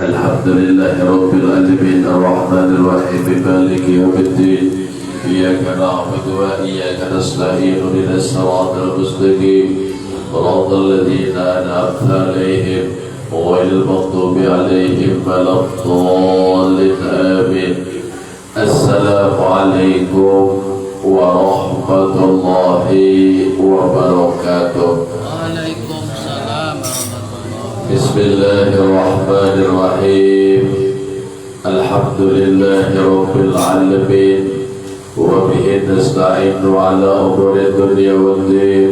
الحمد لله رب العالمين الرحمن الرحيم مالك يوم الدين إياك نعبد وإياك نستعين اهدنا الصراط المستقيم صراط الذين أنعمت عليهم غير المغضوب عليهم ولا الضالين آمين. السلام عليكم ورحمة الله وبركاته. Waalaikumsalam warahmatullahi. بسم الله الرحمن الرحيم. الحمد لله رب العالمين وبه نستعين على أمور الدنيا والدين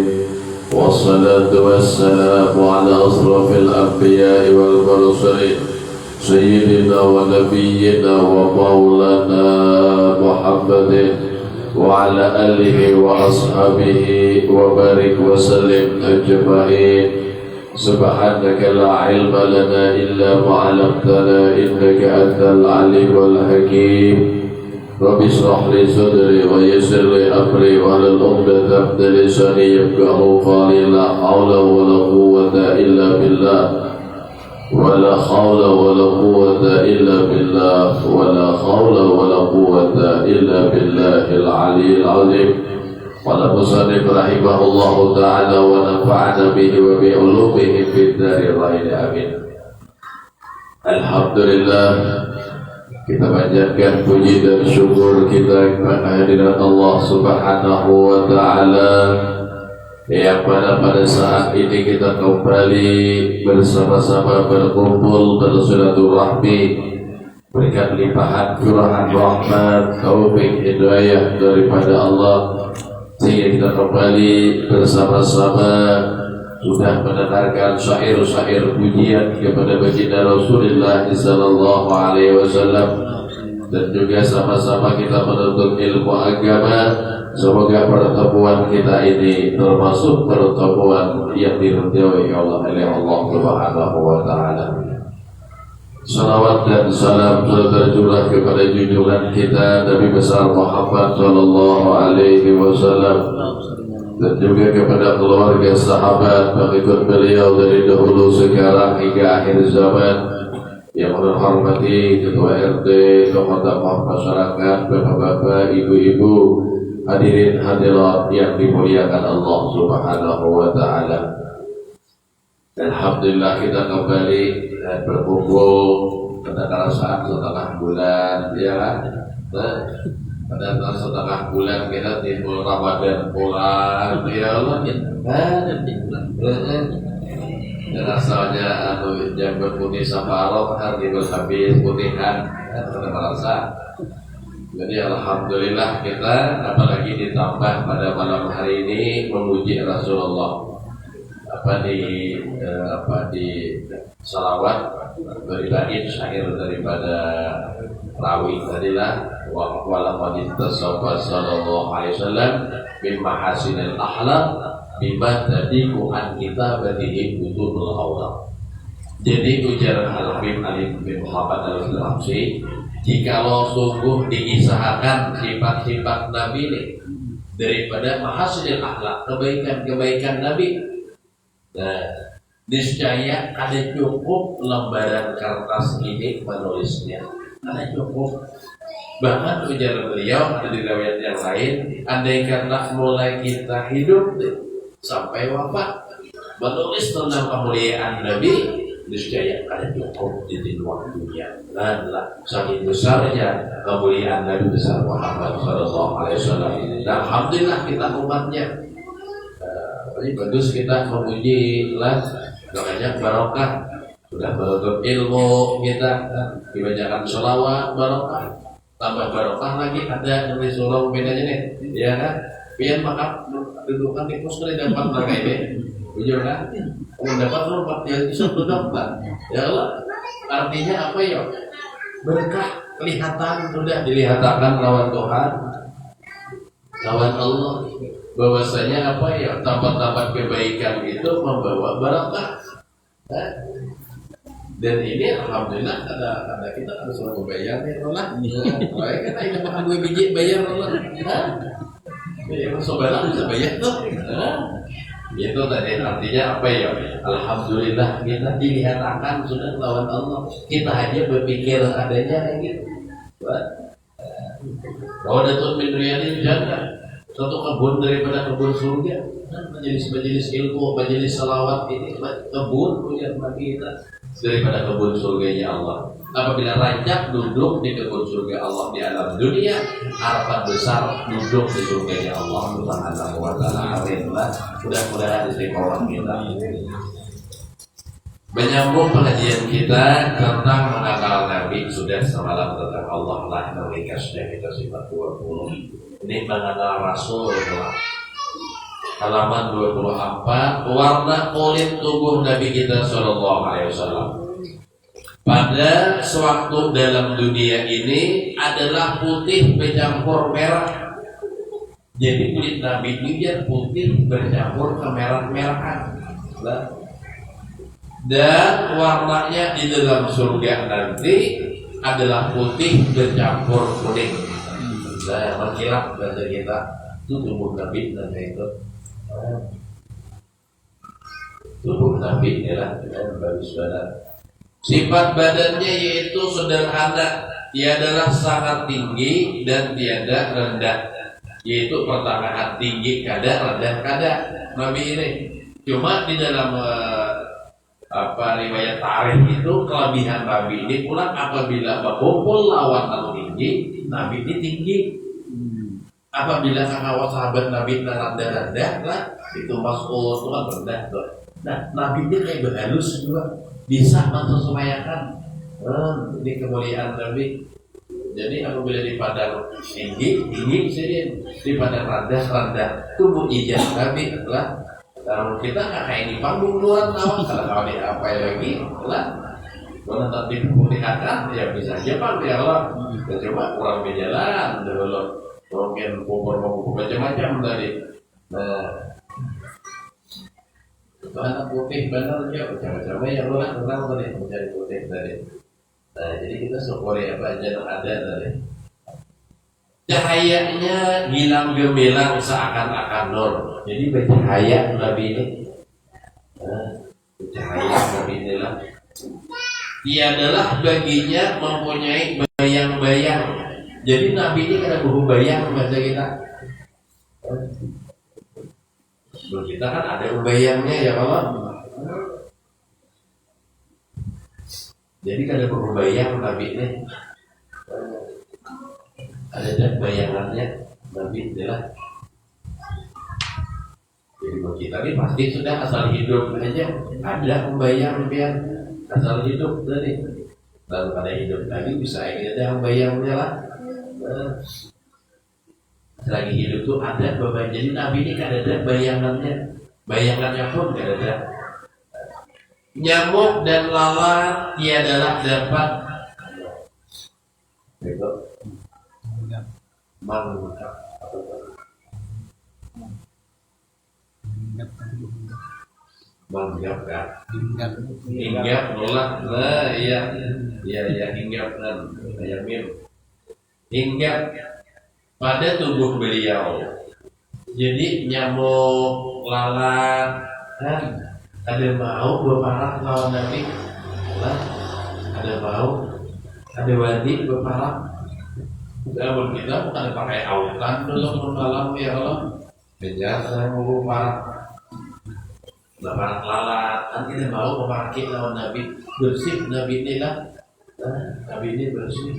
والصلاة والسلام على أشرف الأنبياء والمرسلين سيدنا ونبينا ومولانا محمد وعلى آله وأصحابه وبارك وسلم أجمعين. سبحانك لا علم لنا إلا ما علمتنا إنك أنت العليم الحكيم. رب اشرح لي صدري ويسر لي أمري واحلل عقدة من لساني يفقهوا قولي. لا حول ولا قوة إلا بالله ولا حول ولا قوة إلا بالله ولا حول ولا قوة إلا بالله العلي العظيم. قال المصنف رحمه الله تعالى ونفعنا به وبعلومه في الدارين آمين. Alhamdulillah, kita panjatkan puji dan syukur kita kepada hadirat Allah Subhanahu wa taala yang pada saat ini kita kembali bersama-sama berkumpul bersilaturahmi berkat limpahan curahan rahmat taufik hidayah daripada Allah sehingga kita kembali bersama-sama sudah mendengarkan syair-syair pujian kepada baginda Rasulullah sallallahu alaihi wasallam dan juga sama-sama kita menuntut ilmu agama. Semoga pertemuan kita ini termasuk pertemuan yang diridhoi Allah oleh Allah Subhanahu wa taala. Salawat dan salam tercurah kepada junjungan kita Nabi besar Muhammad sallallahu alaihi wasallam dan juga kepada keluarga sahabat pengikut beliau dari dahulu sekarang hingga akhir zaman. Yang menghormati ketua RT, tokoh-tokoh masyarakat, bapak-bapak, ibu-ibu, hadirin hadirat yang dimuliakan Allah Subhanahu wa taala. Alhamdulillah kita kembali berkumpul pada saat setengah bulan ya. Pada setengah bulan kita timbul Ramadan pulang ya Allah dan asalnya jam berputih safarok hari berhabis putihan sudah merasa. Jadi alhamdulillah kita apalagi ditambah pada malam hari ini memuji Rasulullah di salawat beribadah syair daripada rawi tadilah wa laqad tasawwa sallallahu alaihi wasallam min mahasinil akhlaq bima tadiku an kitabatihi butunul awraq. Jadi ujar Al-Habib Ali bin Muhammad Al-Hamsi, jikalau sungguh diisahkan sifat-sifat Nabi ini daripada mahasinil akhlaq, kebaikan-kebaikan Nabi, nah niscaya ada cukup lembaran kertas ini menulisnya, ada cukup. Bahkan ujar beliau ada di riwayat yang lain, andaikanlah mulai kita hidup sampai wafat menulis tentang kemuliaan Nabi, niscaya ada cukup di waktunya. Dan saking besarnya kemuliaan Nabi besar Muhammad sallallahu alaihi wasallam. Dan alhamdulillah kita umatnya. Jadi bagus kita memuji lah, banyak barokah. Sudah menuntut ilmu kita, dibacakan sholawat barokah, tambah barokah lagi ada nulis sholawat bedanya nih, ya kan? Biar makan dudukan di pos kali dapat lagi ini, jujur kan? Dapat lompat yang bisa dapat, ya Allah. Artinya apa ya? Berkah kelihatan sudah dilihatkan lawan Tuhan, lawan Allah. Bahwasanya apa ya, tempat-tempat kebaikan itu membawa barokah. Dan ini alhamdulillah ada kita harus membayar ya Allah. Baik kita ini makan 2 biji bayar Allah. Ya sobat bisa bayar tuh. Itu tadi artinya apa ya? Alhamdulillah kita dilihat akan sudah lawan Allah. Kita hanya berpikir adanya gitu. Bahwa Datuk min riyadil jannah, suatu kebun daripada kebun surga. Majelis-majelis ilmu, majelis salawat ini kebun punya bagi kita daripada kebun surganya Allah. Apabila rancak duduk di kebun surga Allah di alam dunia, harapan besar duduk di surganya Allah Subhanahu wa taala. Mudah-mudahan istiqomah kita. Menyambung pengajian kita tentang mengenal Nabi, sudah semalam tentang Allah lah mereka sudah kita sifat 20. Ini mengenal Rasul halaman 24, warna kulit tubuh Nabi kita Shallallahu Alaihi Wasallam pada sewaktu dalam dunia ini adalah putih bercampur merah. Jadi kulit Nabi itu putih bercampur kemerah-merahan. Dan warnanya di dalam surga nanti adalah putih bercampur kuning. Nah, mengkilap bahasa kita itu tubuh Nabi dan itu tubuh Nabi adalah bagus badan. Sifat badannya yaitu sederhana, tiadalah sangat tinggi dan tiada rendah, yaitu pertengahan, tinggi kada, rendah kada. Nabi ini cuma di dalam riwayat tarikh itu kelebihan Nabi ini pulang apabila berkumpul lawan yang tinggi, Nabi ini tinggi. Apabila kawan sahabat Nabi rendah-rendah lah, itu Mas'ud itu kan rendah tuh. Nah, Nabi ini kayak berhalus juga, bisa menyesuaikan di kemuliaan Nabi. Jadi apabila di padang tinggi sini, di padang rendah, tubuh ijaz Nabi adalah. Kalau kita nggak kayak di panggung luar tahu kalau di apa lagi lah, kalau nanti diperlihatkan ya bisa aja pak ya Allah. Ya coba kurang berjalan dulu, mungkin kubur macam-macam tadi. Nah, itu anak putih benar ya, macam-macam ya Allah tenang tadi mencari putih tadi. Nah, jadi kita syukuri apa aja yang ada tadi. Cahayanya hilang gemilang seakan-akan nur. Jadi bercahaya Nabi ini. Cahaya Nabi ini lah. Tiadalah baginya mempunyai bayang-bayang. Jadi Nabi ini ada buku bayang bahasa kita. Kita kan ada bayangnya ya Allah. Jadi ada buku bayang Nabi ini. Ada bayangannya Nabi adalah. Jadi bagi kita ini pasti sudah asal hidup aja ada pembayang biar asal hidup tadi. Lalu pada hidup lagi bisa ada pembayangnya lah. Selagi hidup tuh ada beban. Jadi Nabi ini kan ada bayangannya pun kan ada. Nyamuk dan lalat tiadalah dapat menggap kan hinggap nolak lah iya hinggap kan hinggap pada tubuh beliau. Jadi nyamuk lalat kan ada mau berparah lawan Nabi lah, ada mau ada wadi berparah. Dalam kita bukan pakai autan dulu malam ya Allah. Bejar saya mau parah. Parah lalat, kan kita mau memakai lawan Nabi bersih Nabi ini lah. Nabi ini bersih.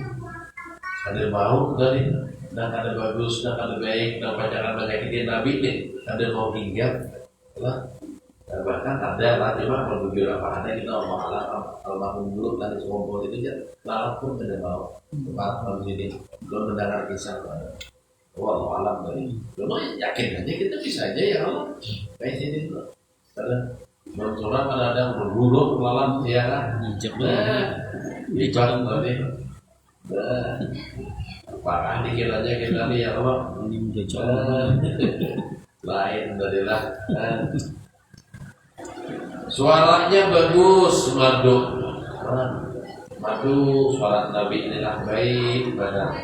Ada mau dari dan ada bagus dan ada baik dan pacaran banyak Nabi ini. Ada mau hinggap lah. Bahkan ada lah cuma kalau bujur apa ada kita ngomong almarhum dulu dan sekompol itu ya lalat pun tidak mau tempat di sini belum mendengar kisah Allah alam dari cuma yakin aja kita bisa aja ya Allah kayak sini tuh karena mencoba kadang berburu lalat ya kan dijalan tadi parah dikit aja kita nih ya Allah lain dari lah suaranya bagus, madu suara Nabi inilah baik benar.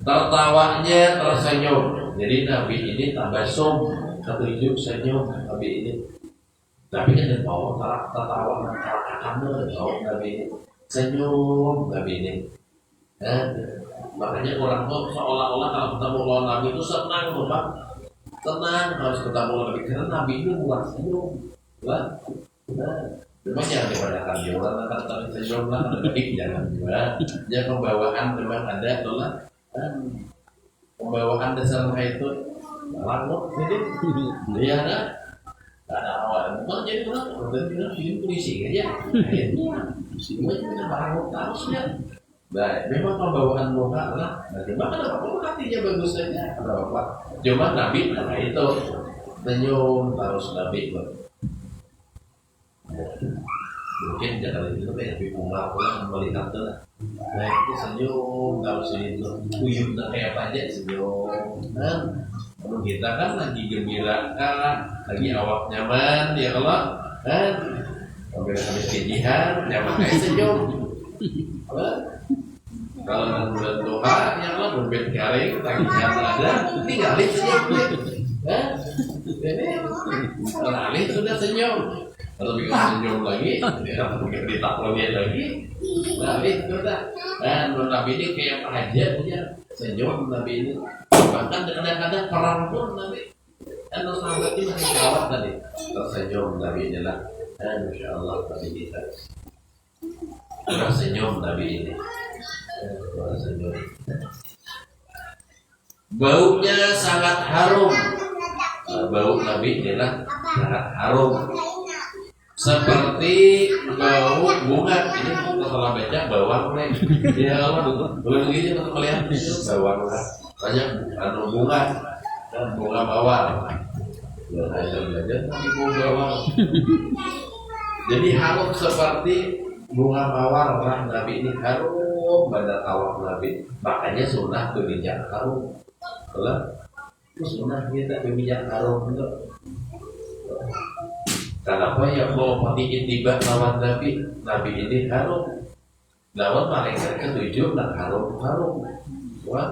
Tertawanya tersenyum. Jadi Nabi ini tambah som, ketujuh senyum, Nabi ini. Tapi kan dia bawa tertawa kamu Nabi ini, senyum Nabi ini. Makanya orang tuh seolah-olah kalau ketemu lawan Nabi itu senang tuh Pak. Tenang harus ketemu Nabi karena Nabi ini buat senyum. Memang jangan diperdakan juga, kata senyum lah, tapi jangan juga. Jangan pembawaan memang ada itulah. Pembawaan dasarnya itu langut, jadi dia ada awal. Bukan jadi kenapa? Dan bilang film polisi aja. Akhirnya semua juga langut harus ya. Baik, memang pembawaan muka lah. Nah, cuma kan apa hatinya bagus saja. Apa? Cuma Nabi karena itu senyum harus Nabi. Mungkin jangan itu kayak lebih umar pulang melihat tuh lah. Nah itu senyum harus itu uyup kayak apa aja senyum. Kalau kita kan lagi gembira kan, lagi awak nyaman ya kalau sampai habis kejihan nyaman kayak senyum. Kalau bulan doa yang lo berbeda garing tagihan ada tinggalin senyum. Jadi alih sudah senyum. Kalau bikin senyum lagi, mungkin ditaklonnya lagi, Nabi sudah. Dan Nabi ini kayak aja punya senyum Nabi ini. Bahkan kadang-kadang perang pun Nabi. Dan sahabat ini masih kawat tadi. Tersenyum Nabi ini lah. Dan Masya Allah Nabi kita. Tersenyum Nabi ini. Tersenyum. Baunya sangat harum. Bau Nabi ini lah sangat harum. Seperti bau bunga. Ini setelah baca bawang nih. Ya Allah, boleh begini untuk melihat bawang banyak bunga dan bunga bawang. Hanya belajar tapi bunga bawang. Jadi harum seperti bunga mawar. Nabi ini harum pada awak Nabi. Makanya sunnah berminyak harum. Kalau sunnah kita berminyak harum itu. Kenapa ya mau pakai tiba lawan Nabi? Nabi ini harum. Lawan malaikat ketujuh dan harum. Wah,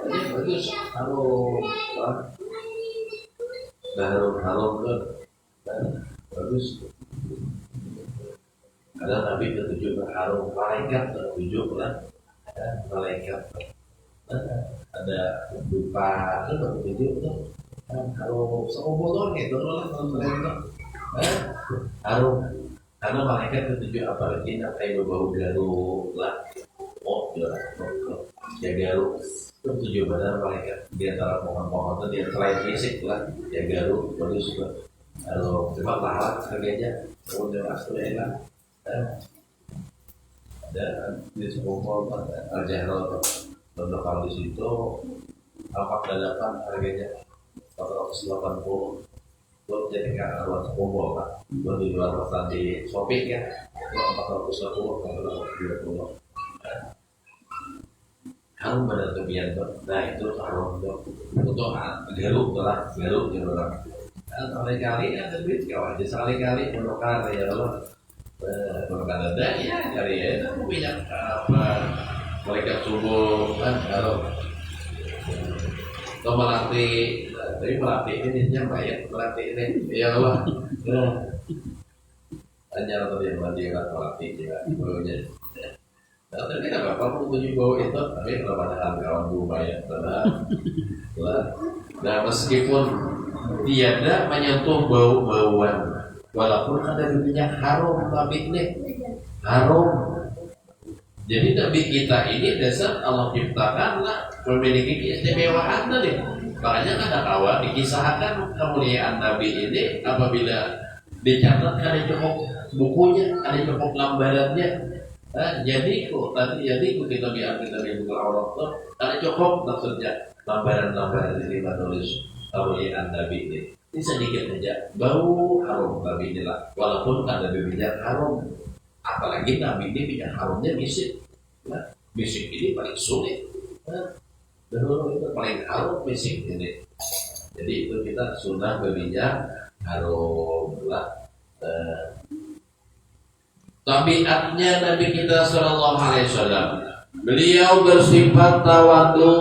ini bagus harum. Wah, harum kan, bagus. Ada Nabi ketujuh dan harum. Malaikat ketujuh kan, malaikat. Ada lupa kan ketujuh tuh. Harum seumur gitu lah malaikat. Harum karena malaikat ketujuh apalagi apa yang berbau garuk lah ya garuk ketujuh badan malaikat di antara pohon-pohon itu dia selain fisik lah ya garuk bagus juga kalau cuma lalat harganya kemudian asli lah ada di sebuah al-jahrul untuk kalau di situ 48 harganya 480 buat jadi ruang kumpul Pak, buat di luar kota di Shopee ya, 420 kalau 20. Harum pada kebian tuh, nah itu harum tuh, untuk garuk lah, garuk gitu lah. Sekali-kali ada duit kau aja sekali-kali menukar ya Allah, menukar ada ya cari ya itu minyak apa, mereka subuh kan harum. Atau melatih, tapi melatih ini bayar melatih ini, ya Allah. Hanya atau yang melatih juga baunya. Nah, tapi tidak apa-apa mengunjungi bau itu, tapi kalau pada kawan gue bayar, nah meskipun tiada menyentuh bau-bauan, walaupun ada minyak harum, tapi ini harum. Jadi Nabi kita ini dasar Allah ciptakanlah memiliki keistimewaan tadi. Makanya ada kawan dikisahkan kemuliaan Nabi ini apabila dicatat ada cukup bukunya, ada cukup lambarannya. Jadi kita biar kita buku Allah tuh ada cukup maksudnya lambaran-lambaran ini menulis kemuliaan Nabi ini. Ini sedikit saja bau harum Nabi ini lah. Walaupun ada minyak harum. Apalagi Nabi ini minyak harumnya bisik. Bisik ini paling sulit. Dahulu itu paling harum bisik ini. Jadi itu kita sunnah berminyak harum lah. Tabiatnya Nabi kita Sallallahu Alaihi Wasallam, beliau bersifat tawadhu,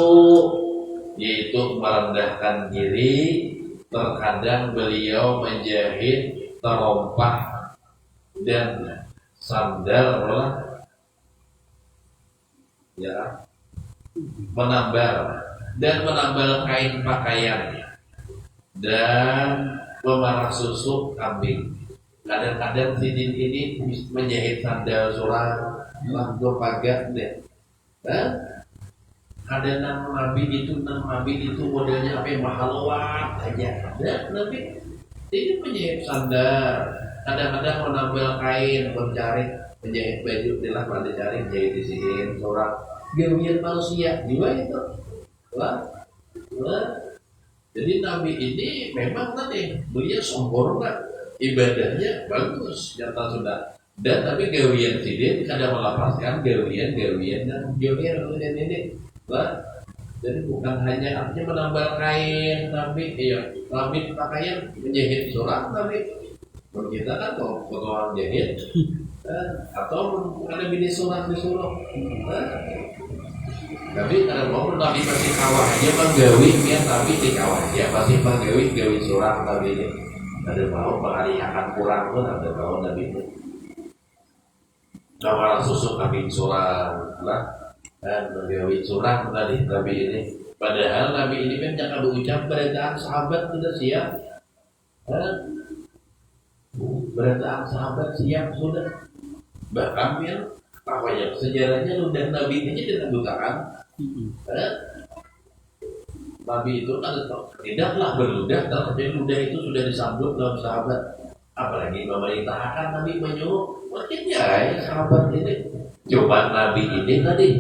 yaitu merendahkan diri terkadang beliau menjahit terompah dan sandal ya, menambal kain pakaian dan memerah susu kambing. Kadang-kadang Sidin ini menjahit sandal surang, langgo pagar deh. Ada nama Nabi itu modelnya apa yang mahalawat aja. Ada Nabi ini menjahit sandal, kadang-kadang menambal kain, mencari menjahit baju, dilah pada cari menjahit di sini surang. Gawian manusia juga itu. Jadi Nabi ini memang tadi beliau sempurna, ibadahnya bagus, nyata sudah. Dan tapi gawian sidin kadang melapaskan gawian ini. Jadi bukan hanya artinya menambal kain, tapi Nabi pakaian menjahit surah, tapi kita kan potongan jahit atau ada bini surah disuruh. Tapi kalau mau Nabi pasti kawah aja menggawi ya, tapi di kawah aja pasti menggawi surah Nabi ini. Ada mau pengalihan kurang pun ada mau Nabi itu. Kalau susuk Nabi surah lah dan menggawi surah tadi Nabi ini. Padahal Nabi ini kan jangan berucap beritaan sahabat sudah siap. Beritaan sahabat siap sudah. Bahkan ya apa ya sejarahnya ludah Nabi ini tidak bukaan. Nabi itu tidaklah berludah, tapi ludah itu sudah disambut dalam sahabat. Apalagi pemerintah akan Nabi menyuruh ya sahabat ini. Coba Nabi ini tadi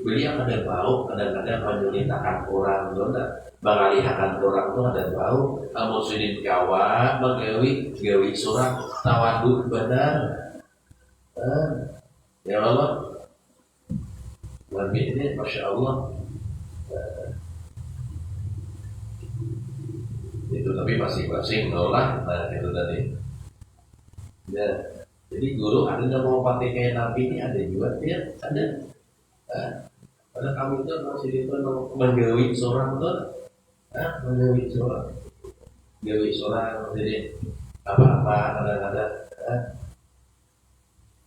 beliau ada bau, kadang-kadang menyulitkan orang, mengalihkan orang itu ada bau. Muslimin kawa menggawi surah tawaduk benar. Ya Allah, Nabi ini Masya Allah itu tapi masing-masing nolak. Nah itu tadi ya, jadi guru ada yang mau pakai kayak Nabi ini ada juga ya ada. Pada kami itu masih itu menggawi seorang tuh menggawi seorang jadi apa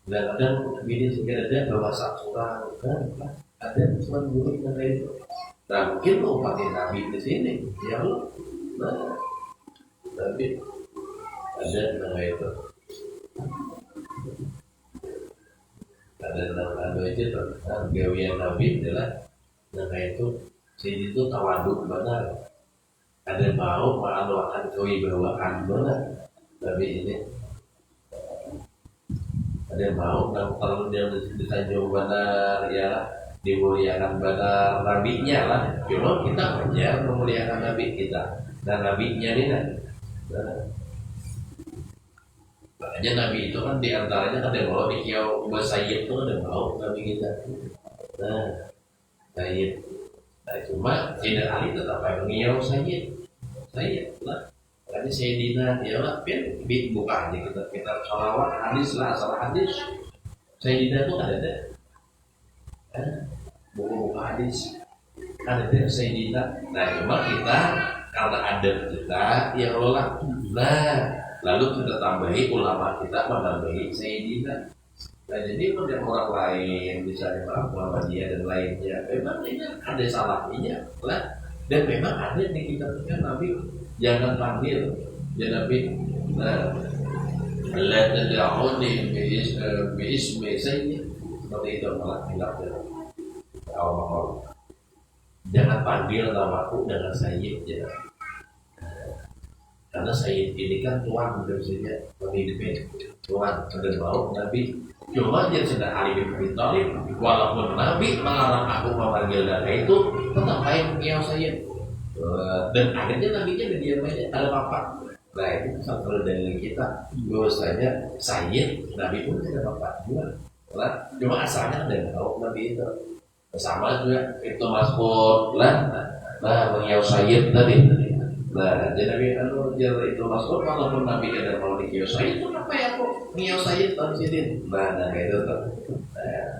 kadang-kadang bini segera ada bahasa surah kan ada cuma guru yang lain itu. Nah mungkin mau pakai Nabi di sini ya Allah. Nah, tapi ada nama itu. Ada nama itu gawian Nabi adalah nama itu sini itu tawaduk benar. Ada mau mengaluakan kewibawaan benar. Tapi ini ada mau kalau dia disanjung benar ya dimuliakan benar nabinya lah. Cuma kita aja memuliakan nabi kita dan nabinya ini nah. Makanya nabi itu kan diantaranya ada mau di kiau bersayyid itu ada mau nabi kita. Nah, sayyid. Nah, cuma tidak ahli tetap mengiau sayyid lah. Makanya Sayyidina ya lah, buka aja kita sholawat hadis lah, asal hadis. Sayyidina itu ada buku hadis ada Sayyidina. Nah cuma kita karena ada kita ya Allah. Nah lalu kita tambahi ulama kita menambahi Sayyidina. Nah jadi pada orang lain misalnya Muhammadiyah dan lainnya memang ini ada salahnya lah. Dan memang ada di kitab Nabi jangan panggil ya Nabi la tad'uni bi'ismi sayyid seperti itu malah hilaf ya Allah. Jangan panggil namaku dengan sayyid ya. Karena sayyid ini kan tuan maksudnya pemimpin tuan sudah mau Nabi. Cuma dia sudah Ali bin Abi Thalib walaupun Nabi melarang aku memanggil dari itu tetap baik ya sayyid. Dan akhirnya nabinya dia ada bapak. Nah itu satu dari kita bahwasanya sayyid nabi pun ada bapak juga. Lah cuma asalnya ada tahu nabi itu sama juga itu Mas'ud lah. Nah mengiau sayyid tadi. Nah jadi nabi itu Mas'ud walaupun nabi ada mau dikiau sayyid itu apa ya kok mengiau sayyid tahun sini. Nah itu tuh.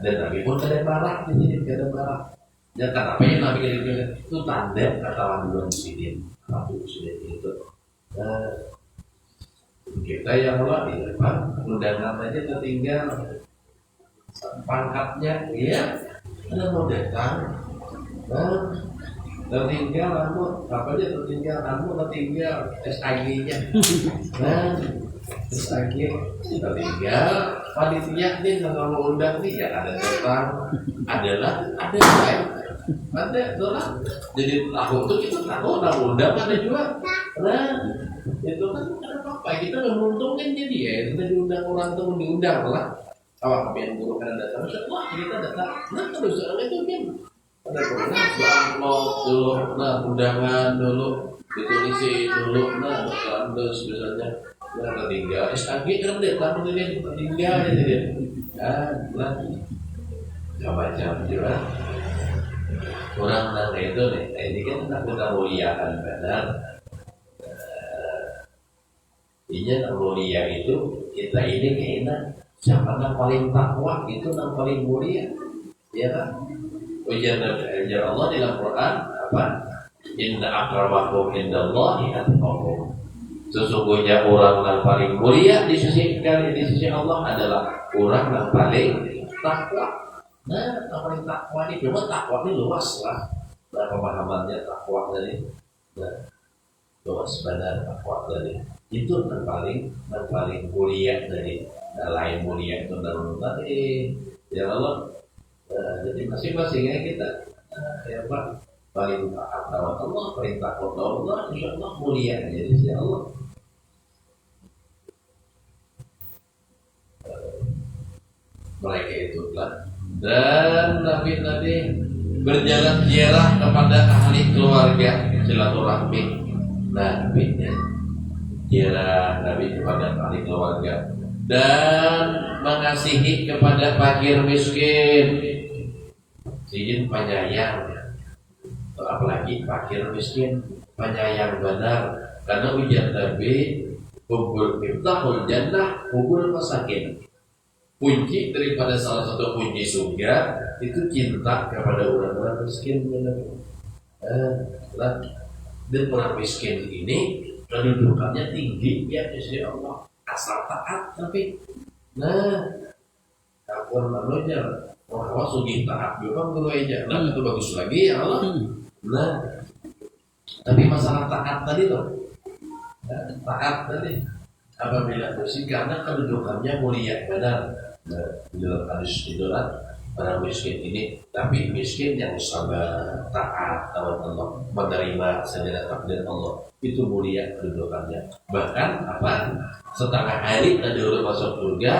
Dan nabi pun ada marah di sini ada marah. Dan kenapa ya Nabi itu tanda kata waduan sidin, Ratu Sidin itu Nah, kita yang Allah di depan undangan aja tertinggal pangkatnya, iya, ada mau datang, nah, tertinggal kamu, apa aja tertinggal kamu, tertinggal SAG-nya, nah, SAG tertinggal, panitia nih kalau undang nih ya ada datang, ada dolar, jadi tahun itu kita tahu undang ada juga, nah. Itu kan apa kita menguntungkan jadi ya kita diundang orang tuh diundang lah awak kepian guru kan datang wah kita datang nah terus itu kan ada pernah amplop dulu nah undangan dulu ditulisin dulu nah terus misalnya nah tertinggal SAG kan datang ini tertinggal jadi nah macam juga orang nang itu nih ini kan kita muliakan benar. Intinya mulia itu kita ini kayaknya siapa yang paling takwa itu yang paling mulia, ya kan? Ujian Allah dalam Quran apa? Inna akramakum indallahi atqakum. Sesungguhnya orang yang paling mulia di sisi Allah adalah orang yang paling takwa. Nah, yang paling takwa ini cuma takwa ini luas lah. Nah, pemahamannya takwa tadi. Nah, luas benar takwa tadi. Itu yang paling mulia dari lain mulia itu dalam tadi ya Allah. Jadi masing-masingnya kita ya Pak paling taat kepada Allah, paling takut kepada Allah, insya Allah mulia jadi si Allah. Mereka itulah dan nabi-nabi berjalan ziarah kepada ahli keluarga silaturahmi nabi-nya. Kira Nabi kepada ahli keluarga dan mengasihi kepada fakir miskin, izin penyayang, apalagi fakir miskin penyayang benar karena ujian Nabi hubul miftahul jannah hubul masakin. Kunci daripada salah satu kunci surga itu cinta kepada orang-orang miskin. Dan orang miskin ini kedudukannya tinggi ya sisi Allah asal taat tapi ampun manusia orang sugih taat juga guru aja itu bagus lagi ya Allah tapi masalah taat tadi loh taat tadi apabila bersih karena kedudukannya mulia benar di dalam hadis itulah orang miskin ini tapi miskin yang sabar taat taat Allah menerima segala takdir Allah itu mulia kedudukannya bahkan apa setengah hari tadi dulu masuk surga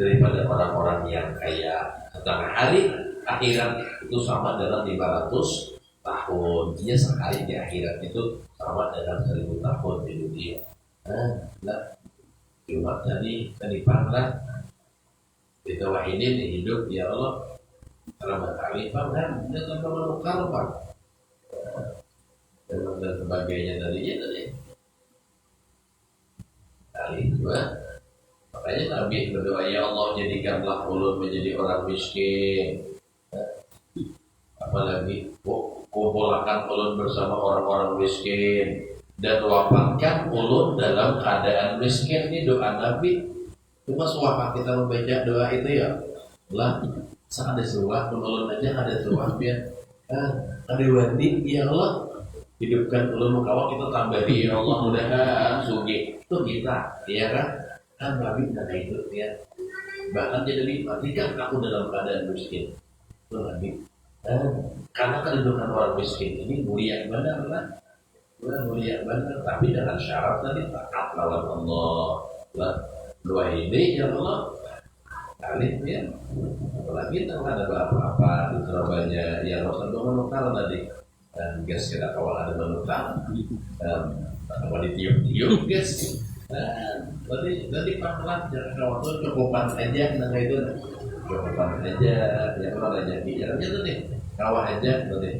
daripada orang-orang yang kaya setengah hari akhirat itu sama dengan 500 tahun dia sekali di akhirat itu sama dengan 1000 tahun di dunia cuma tadi pernah kita wahidin di hidup ya Allah selama kali kan dia tanpa menukar Pak dan sebagainya tadi kali dua makanya Nabi berdoa ya Allah jadikanlah ulun menjadi orang miskin apalagi kumpulkan ulun bersama orang-orang miskin dan wafatkan ulun dalam keadaan miskin ini doa Nabi cuma sewaktu kita membaca doa itu ya lah saat ada suah ulun aja ada suah biar ada wadi ya Allah hidupkan ulun mukawa kita tambah ya Allah mudah-mudahan sugi itu kita ya kan Nabi dan itu ya bahkan jadi matikan aku dalam keadaan miskin itu Nabi karena kedudukan orang miskin ini mulia benar lah mulia benar tapi dengan syarat tadi taat lawan Allah lah dua ini ya Allah kali ya apalagi kalau ada apa-apa di Surabaya yang harus menukar tadi dan guys kita kawal ada menukar apa ditiup-tiup guys tadi pelan jangan kawal itu cukupan aja nah itu cukupan aja ya kalau aja bicaranya tadi kawal aja tadi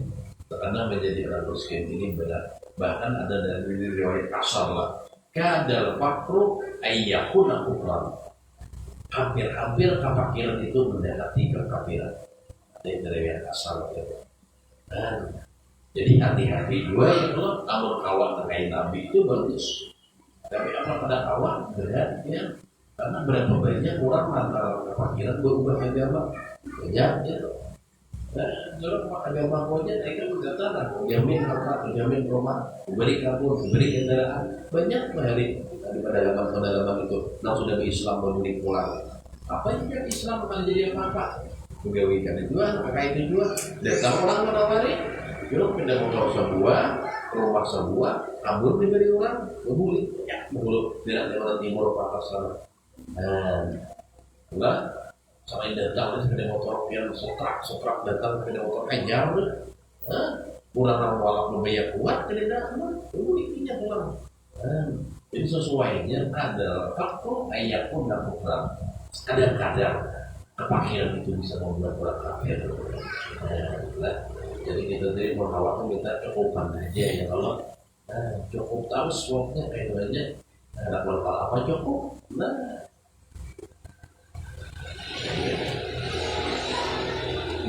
karena menjadi orang miskin ini benar bahkan ada dari riwayat asal lah kadal fakru ayyakuna kufran hampir kefakiran itu mendekati kekafiran dari riwayat asal itu jadi hati-hati juga ya kalau kawan dengan Nabi itu bagus Tapi apa pada awal berat ya, karena berapa banyak orang antara kefakiran berubah agama banyak ya. Kalau agama aja mereka berkata jamin harta, jamin rumah, beri kabur, beri kendaraan banyak dari pedalaman itu. Nah sudah ke Islam baru pulang. Apa yang Islam akan jadi apa? Pegawaikan itu pakai itu juga. Datang orang menawari, yuk pindah motor sebuah, rumah sebuah, kabur diberi orang, kebuli, ya kebuli. Tidak lewat timur ke sana. Enggak, sama datang sepeda motor yang sotrak datang sepeda motor kejar, kurang walak lumayan kuat, tidak kebuli pindah orang. Jadi sesuainya adalah faktor ayat pun dan program. Kadang-kadang kepakiran itu bisa membuat orang kafir. Jadi kita dari mengawal kita cukupkan aja ya Allah. Cukup tahu swabnya kayaknya ada berapa apa cukup.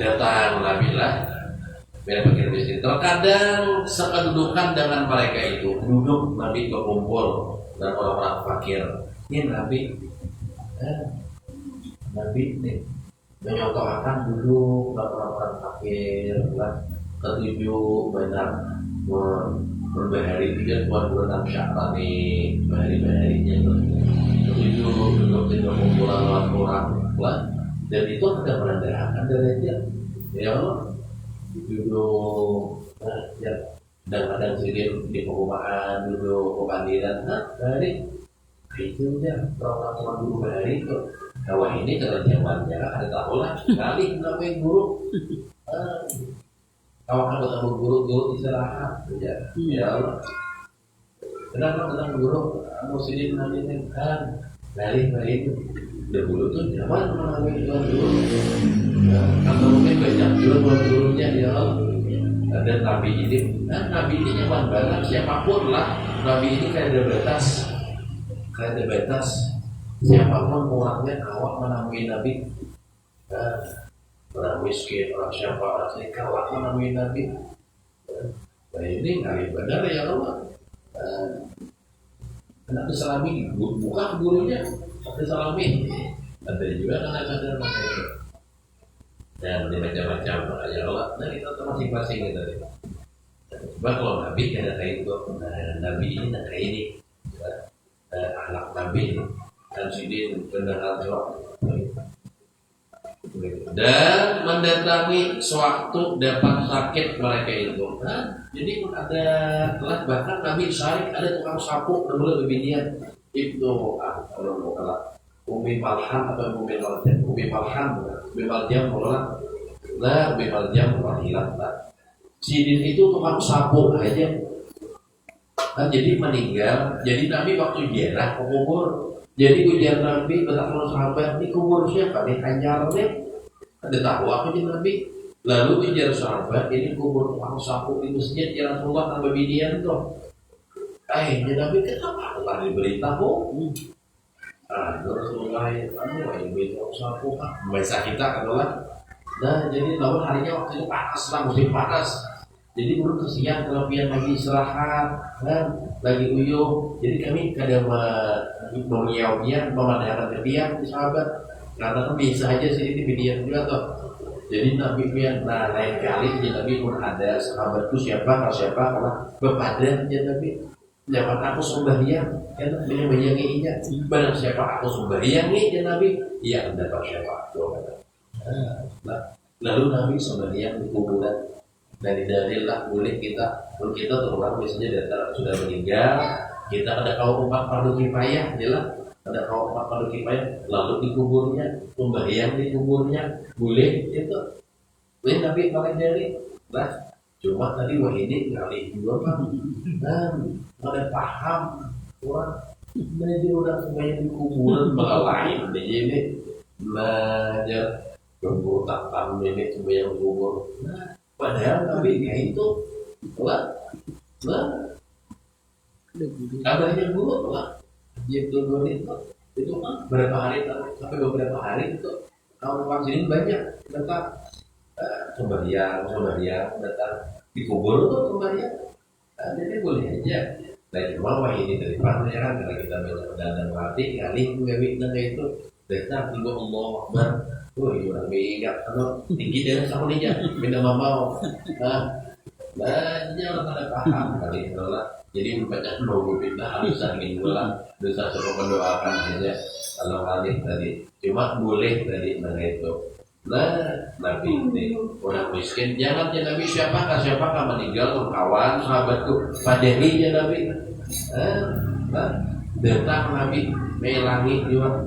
Datang Nabi lah. Berpikir bisnis. Terkadang sekedudukan dengan mereka itu duduk Nabi berkumpul dan orang-orang fakir. Ini Nabi nih menyontohkan dulu orang-orang fakir lah. Ketujuh benar berbahari tiga bulan Sya'bani bahari-baharinya itu. Ketujuh duduk di kumpulan orang lah. Dan itu ada menandakan derajat ya Allah. Duduk ya kadang-kadang sedikit di perumahan duduk kebandiran dari itu ya orang-orang dulu bahari itu bahwa ini kerjaannya ada tahu lah kali ngapain guru kawan ketemu guru istirahat ya Allah kenapa ketemu guru muslim ini kan dari itu dahulu tuh zaman mengalami tuan guru atau mungkin banyak juga gurunya ya Allah. Dan Nabi ini nyaman banget siapapun lah. Nabi ini kayak ada batas siapapun orangnya awak menemui Nabi. Orang miskin, orang siapa, orang sedekah awak menemui Nabi. Nah ini kali benar ya Allah. Anak Islami bukan gurunya, anak Islami. Ada juga kadang-kadang itu. Dan macam-macam ya Allah. Nah kita masing-masing gitu. Coba kalau Nabi ada kayak itu, Nabi ini ada kayak ini, anak Nabi dan sini benar jawab. Dan mendatangi sewaktu dapat sakit mereka itu. Jadi ada telah bahkan Nabi Syarif ada tukang sapu dan mulai berbinian itu kalau Umi Malham atau Umi Maljam mulai lah Umi Maljam mulai hilang lah. Sidin itu tukang sapu aja. Jadi meninggal. Jadi Nabi waktu ziarah ke kubur. Jadi ujian Nabi bertakwa sahabat ini kubur siapa nih anyarnya? Ada tahu apa sih Nabi? Lalu ujian sahabat ini kubur tukang sapu di masjid ya Rasulullah tambah binian tuh. Nabi kenapa Allah diberitahu? Rasulullah yang beritahu sapu bahasa kita adalah. Nah jadi lawan harinya waktu itu panas lah musim panas. Jadi baru kesian kelebihan lagi istirahat lagi uyuh. Jadi kami kadang menyiapnya pemandangan kebiang di sahabat karena kan biasa aja sih ini bidian juga tuh. Jadi Nabi biar lain kali jadi Nabi pun ada sahabatku siapa karena bepadan ya Nabi jangan aku sembahyang kan dia menyanyinya barang siapa aku sembahyang nih ya Nabi iya dapat siapa lalu Nabi sembahyang di kuburan dari lah boleh kita terulang misalnya datang sudah meninggal kita ada kaum umat fardu kifayah jelas ada kaum umat fardu kifayah lalu di kuburnya sembahyang di kuburnya boleh itu boleh Nabi paling dari lah cuma tadi wahidi kali juga kan ada paham orang menjadi orang sembahyang di kuburan lain jadi belajar kubur tak ini sembahyang kubur padahal Nabi kayak itu kabarnya dulu Jibril itu kan berapa hari sampai beberapa hari itu kawan-kawan sini banyak datang sembahyang datang di kubur tuh sembahyang jadi boleh aja Nah cuma wah ini dari mana ya kan karena kita banyak dan mati kali gawe nang itu datang ibu Allah Akbar. Oh iya orang bega kalau tinggi dia sama dia beda mau. Nah jangan ada paham kali itulah. Jadi banyak nunggu kita harus saling ulang dosa suruh mendoakan saja kalau kali tadi cuma boleh tadi nang itu. Nah Nabi ini orang miskin jangan ya Nabi siapakah meninggal kawan sahabatku padahal ya Nabi. Nah datang Nabi melangi juga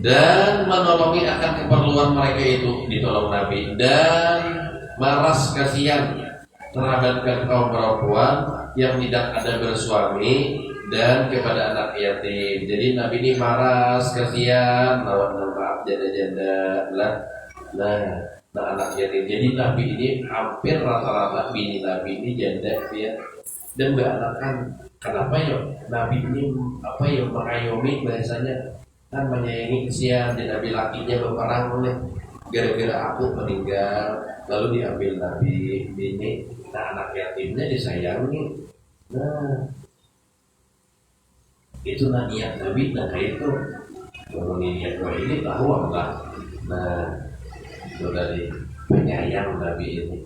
dan menolongi akan keperluan mereka itu ditolong Nabi dan maras kasihan terhadap kaum perempuan yang tidak ada bersuami dan kepada anak yatim. Jadi Nabi ini maras kasihan lawan maaf janda-janda lah. Nah anak yatim. Jadi Nabi ini hampir rata-rata bini Nabi ini janda ya dan beranakan. Kenapa ya Nabi ini apa ya mengayomi bahasanya kan menyayangi kesian dan Nabi lakinya berperang oleh gara-gara aku meninggal lalu diambil Nabi bini. Nah anak yatimnya disayangi. Nah itu niat Nabi. Nah kayak itu ngomongin niat ini tahu apa. Nah itu dari penyayang Nabi ini.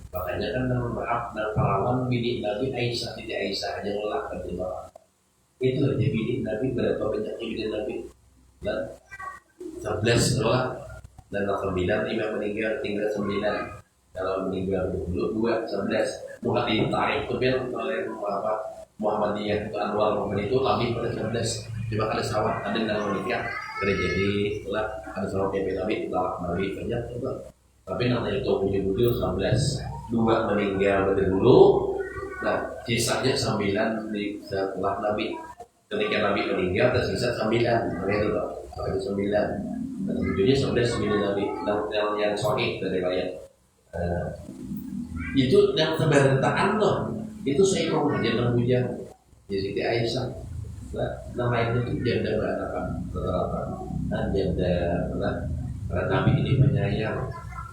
Makanya kan maaf dan perawan bini Nabi Aisyah tidak Aisyah aja ngelak di bawah. Itu aja bini Nabi berapa banyak bini Nabi? Dan 11 nolak dan 9 imam meninggal tinggal 9. Kalau meninggal dulu 2 11 bukan ditarik tuh oleh Muhammadiyah itu Anwar Muhammad itu lebih pada 11. Coba ada sawah ada yang menikah jadi lah ada sawah Nabi talak Nabi banyak coba. Tapi nanti itu budi-budi 11 2 meninggal dulu. Nah sisanya 9 setelah Nabi ketika Nabi meninggal tersisa 9 begitu loh. Ada 9 dan tujuhnya 11 Nabi yang sahih dari riwayat. Itu yang keberentakan loh. Itu seekor aja dan bujang jadi Aisyah. Nah, namanya itu janda beranakan rata-rata dan janda karena Nabi ini penyayang.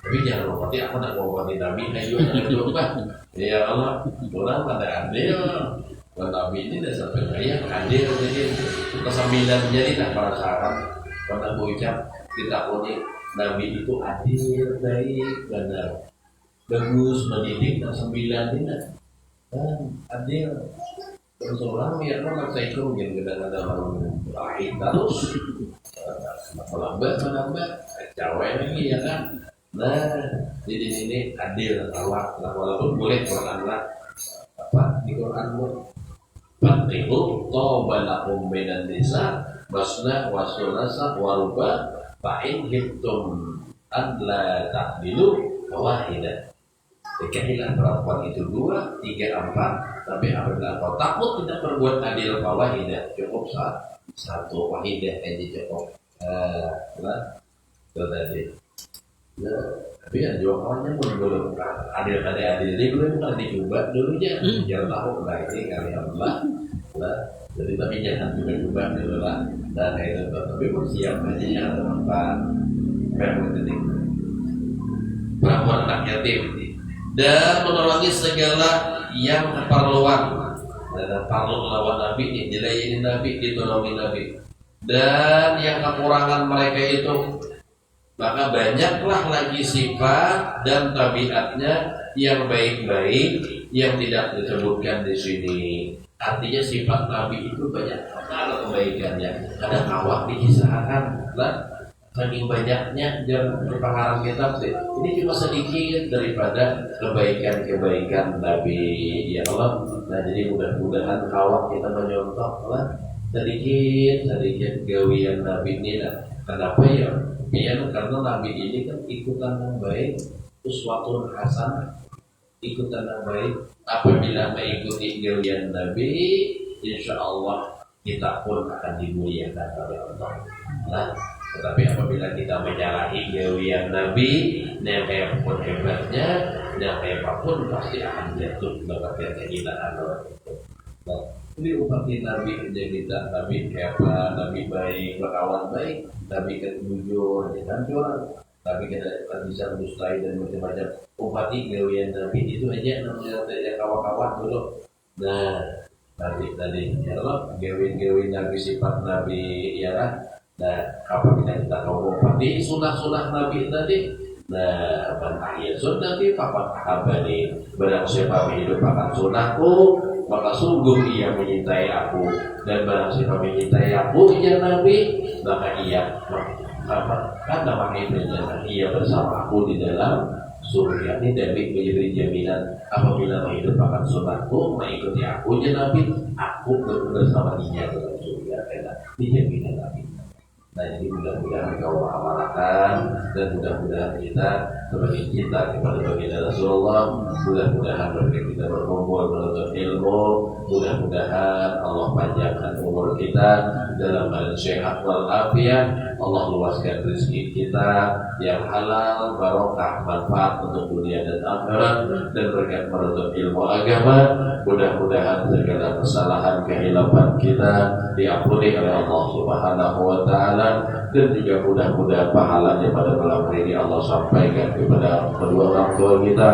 Tapi jangan lupa aku nak ngomongin Nabi ayo jangan lupa. Ya Allah, orang pada adil. Nabi ini dasar penyayang adil jadi kesembilan jadi tak para sahabat pada ucap kita punya Nabi itu adil, baik, benar, bagus, mendidik dan 9 ini adil. Terus orang ya kan saya itu mungkin kadang-kadang lahir terus melambat cewek lagi ya kan. Nah jadi ini adil Allah walaupun boleh Quran lah apa di Quran pun Fatihu tobalakum benan nisa basna wasulasa waruba fa'in hibtum an la ta'dilu wahidah. Jika perempuan itu 2, 3, 4 tapi apabila kau takut tidak berbuat adil wahidah cukup satu wahidah aja cukup. Nah itu tadi. Nah, tapi kan juga kawannya belum adil ini belum pernah dicoba dulunya. Jangan tahu lah ini kali Allah. Nah, jadi tapi jangan coba dulu lah. Dan itu tapi bersiap aja ya tempat penting. Perempuan anak yatim dan menolongi segala yang keperluan dan perlu melawan Nabi ini dilayani Nabi ditolongi Nabi dan yang kekurangan mereka itu maka banyaklah lagi sifat dan tabiatnya yang baik-baik yang tidak disebutkan di sini. Artinya sifat Nabi itu banyak sekali kebaikannya. Ada awak dikisahkan lah saking banyaknya dan pengarang kitab sih. Ini cuma sedikit daripada kebaikan-kebaikan Nabi ya Allah. Nah jadi mudah-mudahan awak kita menyontoh lah sedikit gawian Nabi ini. Nah, kenapa ya? Karena Nabi ini kan ikutan yang baik, uswatun hasanah, ikutan yang baik. Apabila mengikuti gawian Nabi, insya Allah kita pun akan dimuliakan oleh Allah. Nah, tetapi apabila kita menyalahi gawian Nabi, yang apapun hebatnya, yang apapun pasti akan jatuh mendapatkan kehinaan Allah. Nah, ini umpati Nabi kita, Nabi apa, Nabi baik, berkawan baik, Nabi kan jujur, jangan curang. Tapi kita bisa mustahil dan macam-macam. Upati gawian Nabi itu aja namanya yang kawan-kawan dulu. Nah, tadi ya Allah gawian Nabi sifat Nabi ya kan. Nah, apabila kita tahu upati sunah-sunah Nabi tadi. Nah, man ahya sunnati faqad ahabbani. Barang siapa hidup akan sunnahku, maka sungguh ia menyintai aku. Dan barang siapa menyintai aku, ya Nabi, maka ia karena makanya ia bersama aku di dalam surga. Ini Nabi memberi jaminan apabila hidup akan sunnahku, mengikuti aku, ya Nabi, aku bersama dia dalam surga. Ini jaminan Nabi. Nah, jadi mudah-mudahan kau amalkan dan mudah-mudahan kita sebagai cinta kepada baginda Rasulullah, mudah-mudahan kita berkumpul menuntut ilmu, mudah-mudahan Allah panjangkan umur kita dalam keadaan sehat walafiat, Allah luaskan rezeki kita yang halal, barokah, manfaat untuk dunia dan akhirat, dan berkat menuntut ilmu agama. Mudah-mudahan segala kesalahan kehilapan kita diampuni oleh Allah Subhanahu wa Ta'ala, dan juga mudah-mudahan pahalanya pada malam hari ini Allah sampaikan kepada kedua orang tua kita,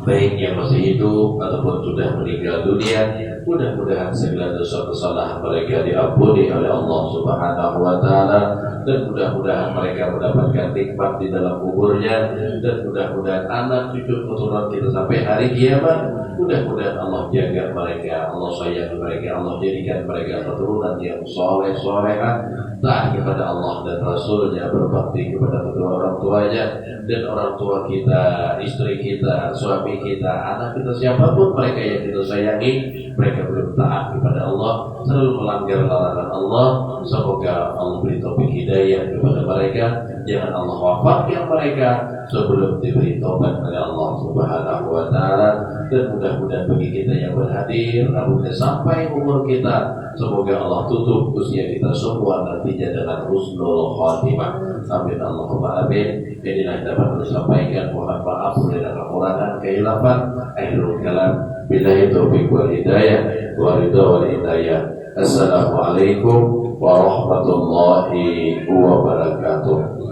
baik yang masih hidup ataupun sudah meninggal dunia. Mudah-mudahan segala dosa kesalahan mereka diampuni oleh Allah Subhanahu wa Ta'ala, dan mudah-mudahan mereka mendapatkan nikmat di dalam kuburnya, dan mudah-mudahan anak cucu keturunan kita sampai hari kiamat. Mudah-mudahan Allah jaga mereka, Allah sayang mereka, Allah jadikan mereka keturunan yang soleh-solehan, taat kepada Allah dan Rasulnya, berbakti kepada kedua orang tuanya dan orang tua kita, istri kita, suami kita, anak kita, siapapun mereka yang kita sayangi. Mereka belum taat kepada Allah, selalu melanggar larangan Allah. Semoga Allah beri taufik hidayah kepada mereka. Jangan Allah wafatkan mereka sebelum diberi taubat oleh Allah Subhanahu wa Ta'ala. Dan mudah-mudahan bagi kita yang berhadir, rambutnya sampai umur kita, semoga Allah tutup usia kita semua nantinya dengan husnul khatimah. Amin Allahumma amin. Inilah yang dapat disampaikan. Mohon maaf dengan kekurangan, kehilapan. Akhirul kalam, billahi taufiq wal hidayah, wa ridha wal hidayah. Assalamualaikum warahmatullahi wabarakatuh.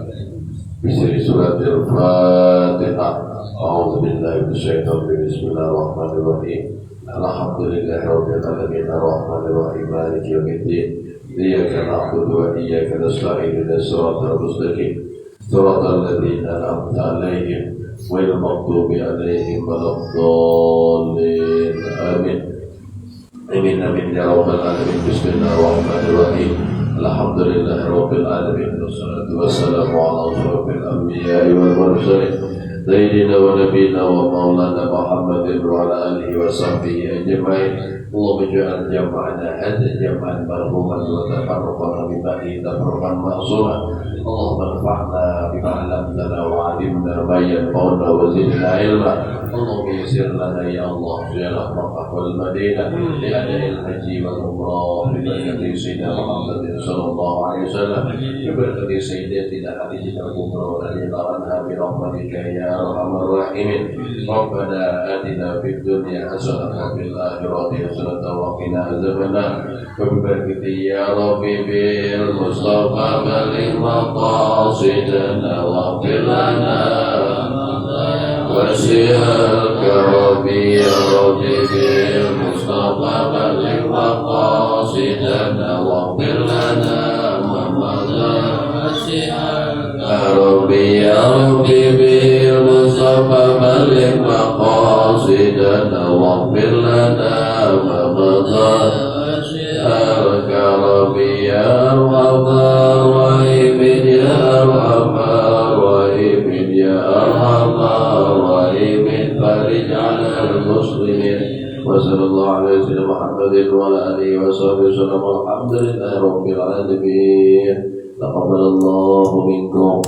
Bismillah suratul Fatihah. A'udzu billahi minasyaitonir rajim. Bismillahirrahmanirrahim. Alhamdulillahirabbil alamin arrahmanir rahim maliki yaumiddin. Iyyaka na'budu wa iyyaka nasta'in ihdinas siratal mustaqim. Siratal ladzina an'amta 'alaihim ghairil maghdubi 'alaihim waladdallin. Amin. Amin amin ya rabbal alamin. Bismillahirrahmanirrahim. Alhamdulillahirabbil alamin. Wassalatu wassalamu ala asyrofil anbiya'i wal mursalin. Sayyidina wa nabiyina wa maulana Muhammadin wa ala alihi wa sahbihi ajma'in. Allahumma ij'al jam'ana hadza jam'an marhuman wa tafarraqana min ba'dihi tafarruqan ma'suman. Allahumma anfa'na bima 'allamtana wa 'allimna ma yanfa'una wa zidna ilma. Allahumma yassir lana ya Allah ziarah Makkah wal Madinah li ada'il haji wal umrah bi barakati sayyidina Muhammadin sallallahu alaihi wasallam, bi barakati sayyidatina Khadijah al-Kubra radhiyallahu anha bi rahmatika ya arhamar rahimin. Rabbana atina fid dunya hasanatan wa fil akhirati hasanatan wa qina azabannar. Wa bi barakati ya rabbi bil mustafa baligh maqasidana wa fil lana وسيرك ربي يا ربي بالمصطفى بلغ مقاصدنا واغفر لنا ما مضى. يا ربي يا ربي بالمصطفى بلغ مقاصدنا واغفر لنا ما مضى. سيرك ربي يا رب الراحمين يا ارحم الراحمين يا ارحم فرج على المسلمين. وصلى الله على سيدنا محمد وعلى اله وصحبه وسلم. والحمد لله رب العالمين. تقبل الله منكم.